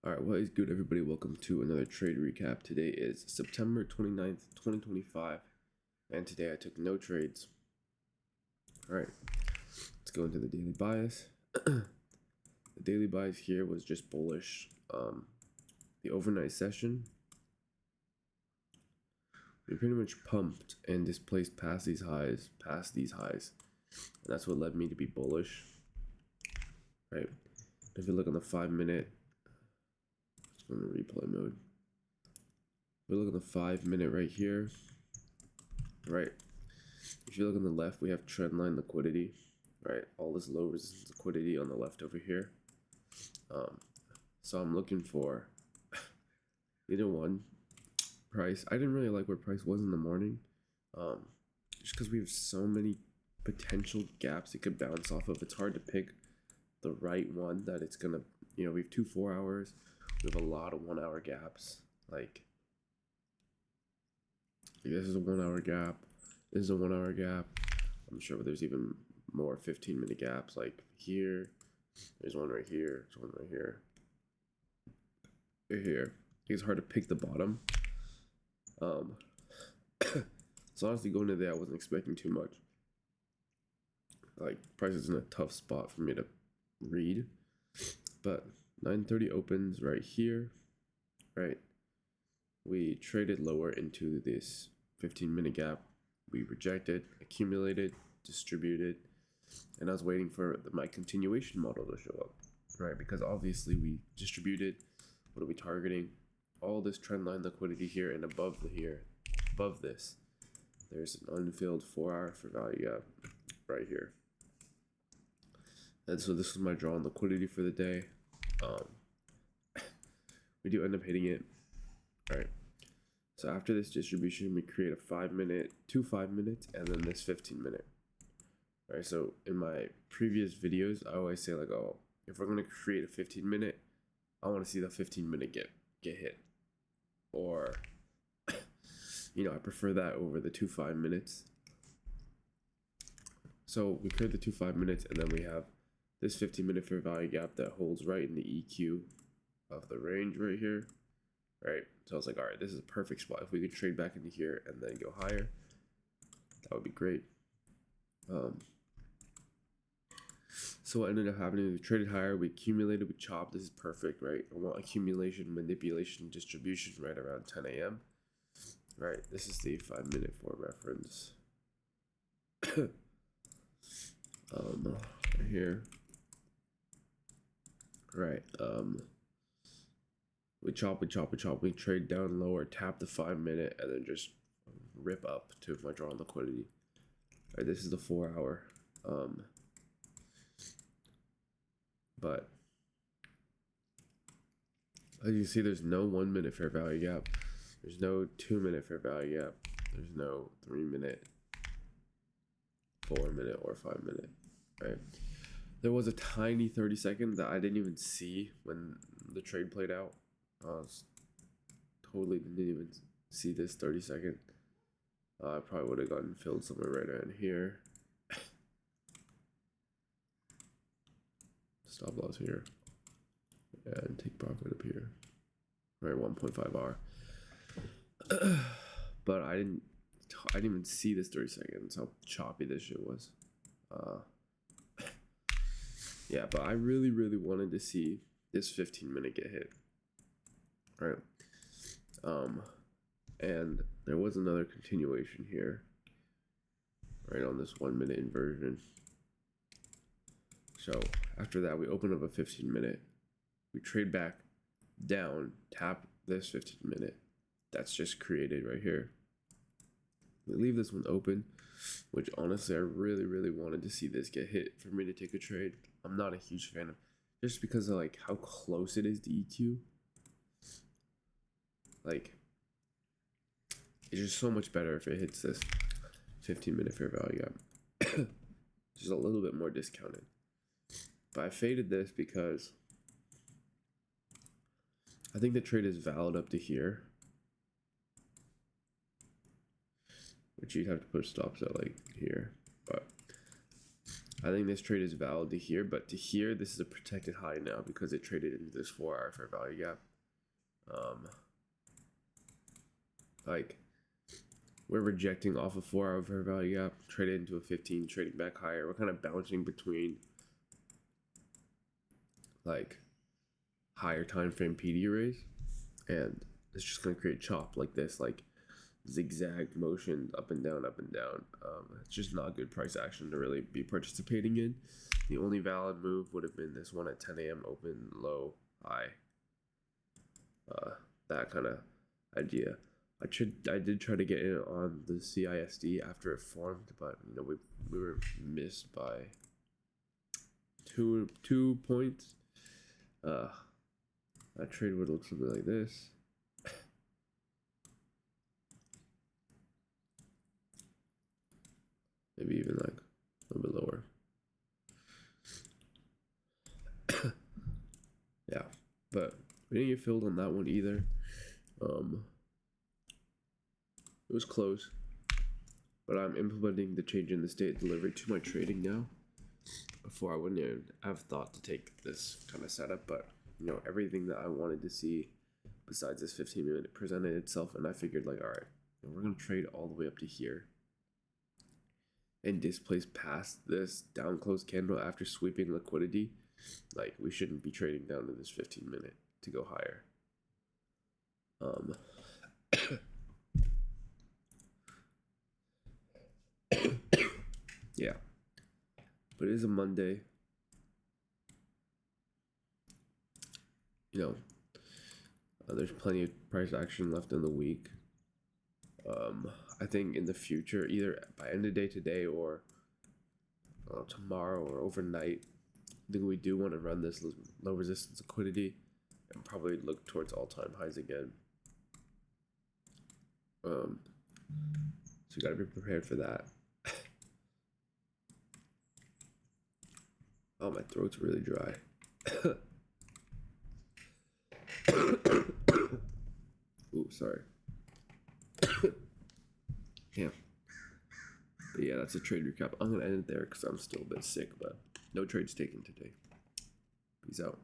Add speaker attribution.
Speaker 1: Alright, what is good, everybody? Welcome to another trade recap. Today is September 29th, 2025, and today I took no trades. Alright, let's go into the daily bias. The daily bias here was just bullish. The overnight session, we pretty much pumped and displaced past these highs, and that's what led me to be bullish. Right, if you look on the 5-minute, on the replay mode. We look at the 5-minute right here. Right. If you look on the left, we have trendline liquidity. Right. All this low resistance liquidity on the left over here. So I'm looking for either one. Price. I didn't really like where price was in the morning. Just because we have so many potential gaps it could bounce off of. It's hard to pick the right one that it's gonna. We have 2 4 hours. We have a lot of 1-hour gaps. Like this is a 1-hour gap. This is a 1-hour gap. I'm sure there's even more 15-minute gaps. Like here, there's one right here. There's one right here. Right here. It's hard to pick the bottom. So honestly, going into that, I wasn't expecting too much. Like price is in a tough spot for me to read, but 9:30 opens right here, right? We traded lower into this 15-minute gap. We rejected, accumulated, distributed, and I was waiting for my continuation model to show up, right? Because obviously we distributed. What are we targeting? All this trend line liquidity here and above this, there's an unfilled 4-hour for value gap right here. And so this is my draw on liquidity for the day. We do end up hitting it. All right. So after this distribution, we create a 5-minute, 2 5-minutes, and then this 15-minute. All right. So in my previous videos, I always say like, oh, if we're gonna create a 15-minute, I want to see the 15-minute get hit, or I prefer that over the 2 5-minutes. So we create the 2 5-minutes, and then we have this 15-minute fair value gap that holds right in the EQ of the range right here, right? So I was like, all right, this is a perfect spot. If we could trade back into here and then go higher, that would be great. So what ended up happening, we traded higher, we accumulated, we chopped. This is perfect, right? I want accumulation, manipulation, distribution right around 10 a.m. Right, this is the 5-minute for reference. Right here. Right, we chop, we trade down lower, tap the 5-minute, and then just rip up to my draw on liquidity. All right, this is the 4-hour. But as you see, there's no 1-minute fair value gap. There's no 2-minute fair value gap. There's no 3-minute, 4-minute, or 5-minute. Right. There was a tiny 30-second that I didn't even see when the trade played out. Totally didn't even see this 30-second. I probably would have gotten filled somewhere right around here. Stop loss here. And take profit up here. Right, 1.5 R. But I didn't even see this 30 seconds, how choppy this shit was. Yeah, but I really wanted to see this 15-minute get hit. Right. And there was another continuation here. Right on this 1-minute inversion. So after that, we open up a 15-minute. We trade back down, tap this 15-minute. That's just created right here. We leave this one open, which honestly I really wanted to see this get hit for me to take a trade. I'm not a huge fan of, just because of like how close it is to EQ. Like it's just so much better if it hits this 15-minute fair value gap. Just a little bit more discounted. But I faded this because I think the trade is valid up to here, which you'd have to put stops at like here. But I think this trade is valid to here, but to here, this is a protected high now because it traded into this 4-hour fair value gap. Like, we're rejecting off a 4-hour fair value gap, traded into a 15, trading back higher. We're kind of bouncing between like higher time frame PD arrays, and it's just gonna create chop like this, like zigzag motion up and down, up and down. It's just not good price action to really be participating in. The only valid move would have been this one at 10 a.m. open, low, high. That kind of idea. I did try to get in on the CISD after it formed, but you know we were missed by two points. That trade would look something like this. Maybe even like a little bit lower. Yeah, but we didn't get filled on that one either. It was close, but I'm implementing the change in the state delivery to my trading now. Before I wouldn't even have thought to take this kind of setup, but you know, everything that I wanted to see besides this 15-minute presented itself, and I figured like, all right, we're gonna trade all the way up to here and displace past this down close candle after sweeping liquidity. Like, we shouldn't be trading down to this 15-minute to go higher. Yeah, but it is a Monday. You know, there's plenty of price action left in the week. I think in the future, either by end of day today or tomorrow or overnight, I think we do want to run this low resistance liquidity and probably look towards all-time highs again. So you got to be prepared for that. Oh, my throat's really dry. Ooh, sorry. Yeah. But yeah, that's a trade recap. I'm going to end it there because I'm still a bit sick, but no trades taken today. Peace out.